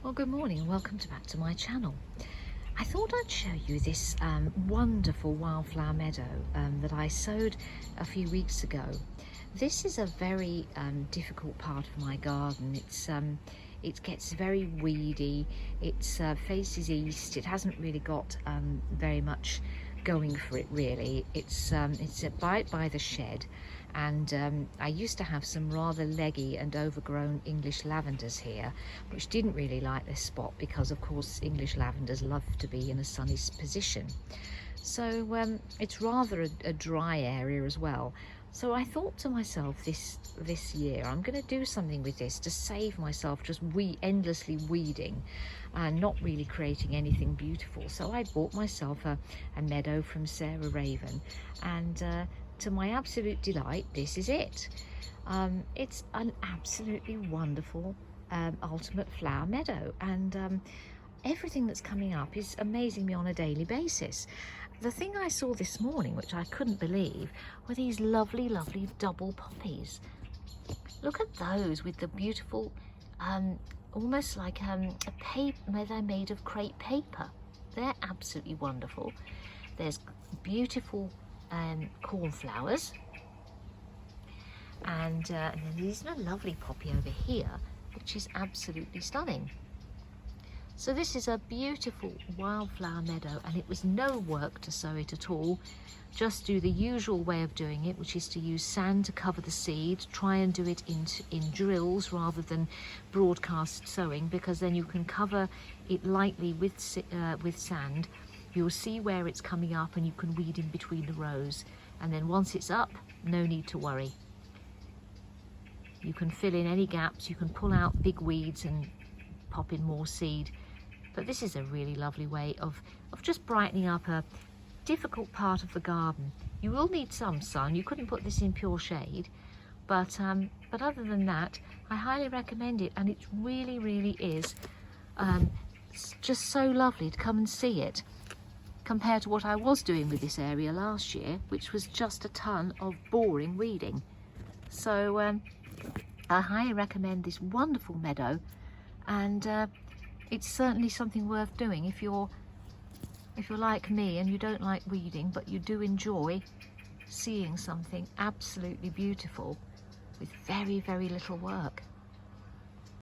Well, good morning and welcome back to my channel. I thought I'd show you this wonderful wildflower meadow that I sowed a few weeks ago. This is a very difficult part of my garden. It gets very weedy. It faces east. It hasn't really got very much going for it really. It's right by the shed, and I used to have some rather leggy and overgrown English lavenders here, which didn't really like this spot because of course English lavenders love to be in a sunny position. So it's rather a dry area as well. So I thought to myself this year I'm going to do something with this to save myself just endlessly weeding and not really creating anything beautiful. So I bought myself a meadow from Sarah Raven, and to my absolute delight, this is it. It's an absolutely wonderful ultimate flower meadow, and everything that's coming up is amazing me on a daily basis. The thing I saw this morning, which I couldn't believe, were these lovely double poppies. Look at those with the beautiful almost like a paper. They're made of crepe paper. They're absolutely wonderful. There's beautiful cornflowers, and then there's a lovely poppy over here which is absolutely stunning. So this is a beautiful wildflower meadow, and it was no work to sow it at all. Just do the usual way of doing it, which is to use sand to cover the seed. Try and do it in drills rather than broadcast sowing, because then you can cover it lightly with sand. You'll see where it's coming up and you can weed in between the rows. And then once it's up, no need to worry. You can fill in any gaps, you can pull out big weeds and pop in more seed. But this is a really lovely way of just brightening up a difficult part of the garden. You will need some sun. You couldn't put this in pure shade, but other than that, I highly recommend it, and it really is it's just so lovely to come and see it, compared to what I was doing with this area last year, which was just a ton of boring weeding. So I highly recommend this wonderful meadow, and it's certainly something worth doing if you're like me and you don't like weeding, but you do enjoy seeing something absolutely beautiful with very little work.